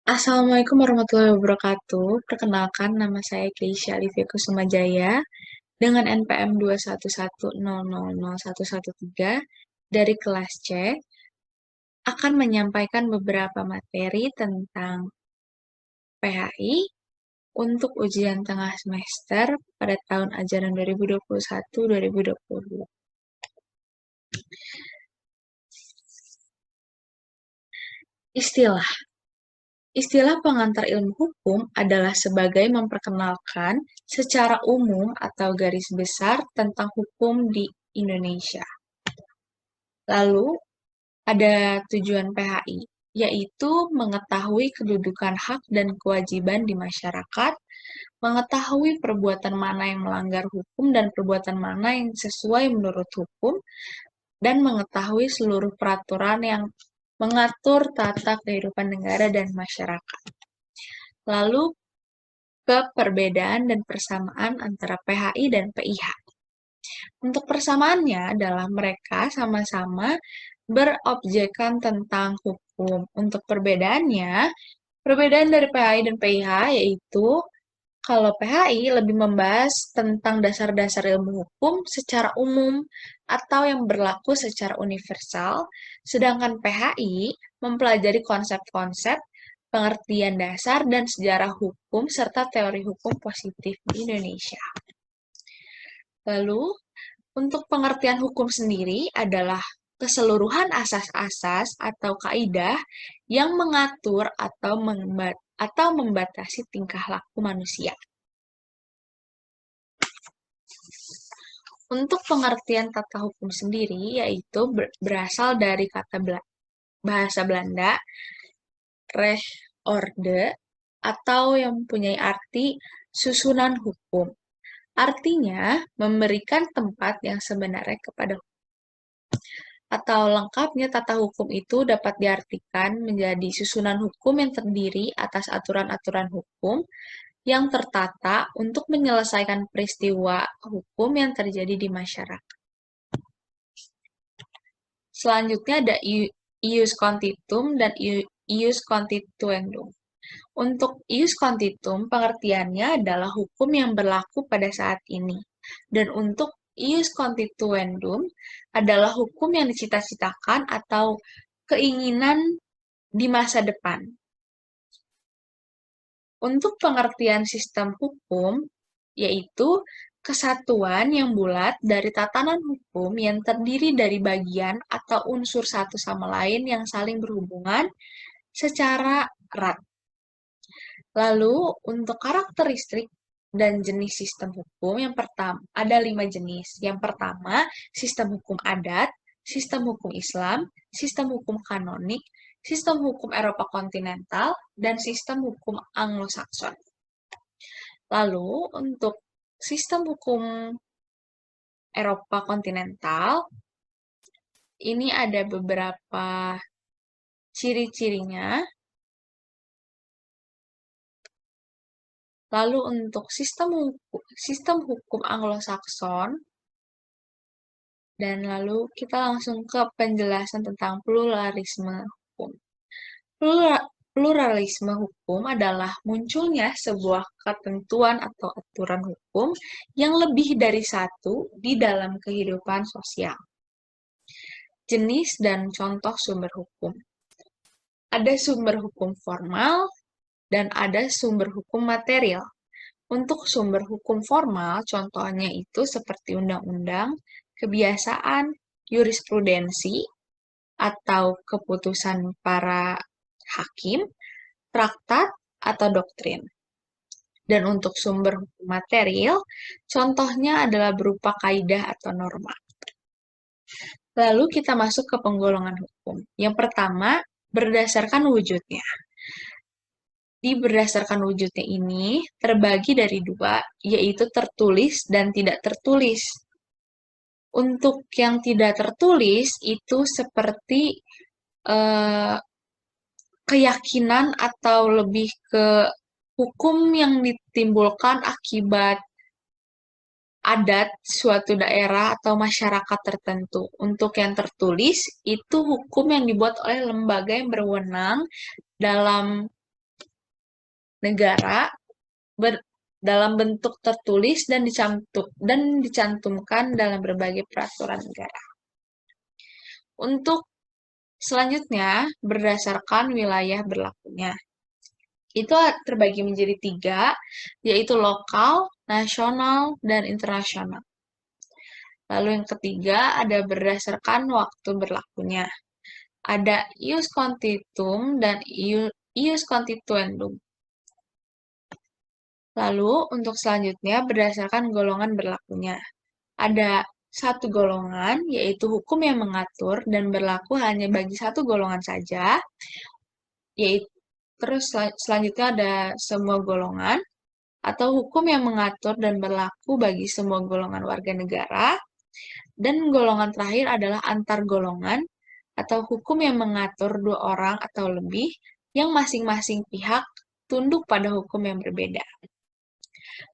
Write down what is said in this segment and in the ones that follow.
Assalamualaikum warahmatullahi wabarakatuh. Perkenalkan, nama saya Keisha Alivia Kusumajaya dengan NPM 211000113 dari kelas C akan menyampaikan beberapa materi tentang PHI untuk ujian tengah semester pada tahun ajaran 2021-2022. Istilah Istilah pengantar ilmu hukum adalah sebagai memperkenalkan secara umum atau garis besar tentang hukum di Indonesia. Lalu, ada tujuan PHI, yaitu mengetahui kedudukan hak dan kewajiban di masyarakat, mengetahui perbuatan mana yang melanggar hukum dan perbuatan mana yang sesuai menurut hukum, dan mengetahui seluruh peraturan yang mengatur tata kehidupan negara dan masyarakat. Lalu, ke perbedaan dan persamaan antara PHI dan PIH. Untuk persamaannya adalah mereka sama-sama berobjekan tentang hukum. Untuk perbedaannya, perbedaan dari PHI dan PIH yaitu kalau PHI lebih membahas tentang dasar-dasar ilmu hukum secara umum atau yang berlaku secara universal, sedangkan PHI mempelajari konsep-konsep, pengertian dasar, dan sejarah hukum serta teori hukum positif di Indonesia. Lalu, untuk pengertian hukum sendiri adalah keseluruhan asas-asas atau kaidah yang mengatur atau membatasi tingkah laku manusia. Untuk pengertian tata hukum sendiri, yaitu berasal dari kata bahasa Belanda, rechtsorde, atau yang mempunyai arti susunan hukum. Artinya, memberikan tempat yang sebenarnya kepada hukum. Atau lengkapnya, tata hukum itu dapat diartikan menjadi susunan hukum yang terdiri atas aturan-aturan hukum yang tertata untuk menyelesaikan peristiwa hukum yang terjadi di masyarakat. Selanjutnya ada ius constitutum dan ius constituendum. Untuk ius constitutum, pengertiannya adalah hukum yang berlaku pada saat ini. Dan untuk ius constituendum adalah hukum yang dicita-citakan atau keinginan di masa depan. Untuk pengertian sistem hukum, yaitu kesatuan yang bulat dari tatanan hukum yang terdiri dari bagian atau unsur satu sama lain yang saling berhubungan secara erat. Lalu, untuk karakteristik dan jenis sistem hukum, yang pertama, ada 5 jenis. Yang pertama, sistem hukum adat, sistem hukum Islam, sistem hukum kanonik, sistem hukum Eropa kontinental, dan sistem hukum Anglo-Saxon. Lalu, untuk sistem hukum Eropa kontinental, ini ada beberapa ciri-cirinya. Lalu untuk sistem hukum Anglo-Saxon, dan lalu kita langsung ke penjelasan tentang pluralisme hukum. Pluralisme hukum adalah munculnya sebuah ketentuan atau aturan hukum yang lebih dari satu di dalam kehidupan sosial. Jenis dan contoh sumber hukum. Ada sumber hukum formal dan ada sumber hukum material. Untuk sumber hukum formal, contohnya itu seperti undang-undang, kebiasaan, jurisprudensi, atau keputusan para hakim, traktat, atau doktrin. Dan untuk sumber hukum material, contohnya adalah berupa kaidah atau norma. Lalu kita masuk ke penggolongan hukum. Yang pertama, berdasarkan wujudnya. Berdasarkan wujudnya ini terbagi dari dua, yaitu tertulis dan tidak tertulis. Untuk yang tidak tertulis itu seperti keyakinan atau lebih ke hukum yang ditimbulkan akibat adat suatu daerah atau masyarakat tertentu. Untuk yang tertulis, itu hukum yang dibuat oleh lembaga yang berwenang dalam negara dalam bentuk tertulis dan dicantumkan dalam berbagai peraturan negara. Untuk selanjutnya, berdasarkan wilayah berlakunya. Itu terbagi menjadi 3, yaitu lokal, nasional, dan internasional. Lalu yang ketiga ada berdasarkan waktu berlakunya. Ada ius constitutum dan ius constituendum. Lalu untuk selanjutnya berdasarkan golongan berlakunya. Ada satu golongan, yaitu hukum yang mengatur dan berlaku hanya bagi satu golongan saja, yaitu terus selanjutnya ada semua golongan, atau hukum yang mengatur dan berlaku bagi semua golongan warga negara, dan golongan terakhir adalah antar golongan, atau hukum yang mengatur 2 orang atau lebih, yang masing-masing pihak tunduk pada hukum yang berbeda.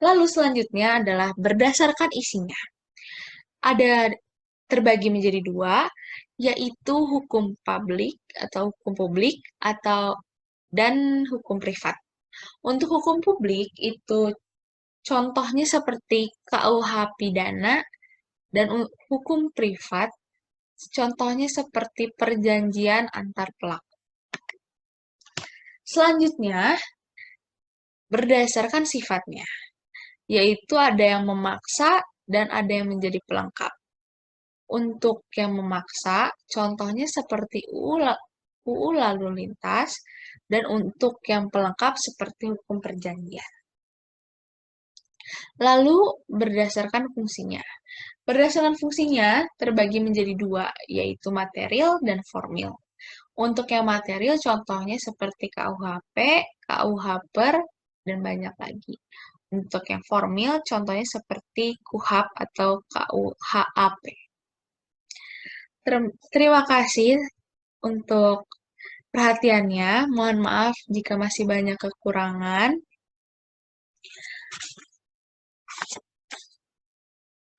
Lalu selanjutnya adalah berdasarkan isinya. Ada terbagi menjadi 2, yaitu hukum publik dan hukum privat. Untuk hukum publik itu contohnya seperti KUH pidana, dan hukum privat contohnya seperti perjanjian antar pelaku. Selanjutnya, berdasarkan sifatnya, yaitu ada yang memaksa dan ada yang menjadi pelengkap. Untuk yang memaksa, contohnya seperti UU lalu lintas, dan untuk yang pelengkap seperti hukum perjanjian. Lalu, berdasarkan fungsinya. Berdasarkan fungsinya, terbagi menjadi 2, yaitu material dan formil. Untuk yang material, contohnya seperti KUHP, KUHPER, dan banyak lagi. Untuk yang formil, contohnya seperti KUHAP atau KUHAP. Terima kasih untuk perhatiannya. Mohon maaf jika masih banyak kekurangan.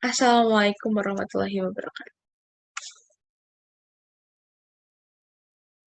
Assalamualaikum warahmatullahi wabarakatuh.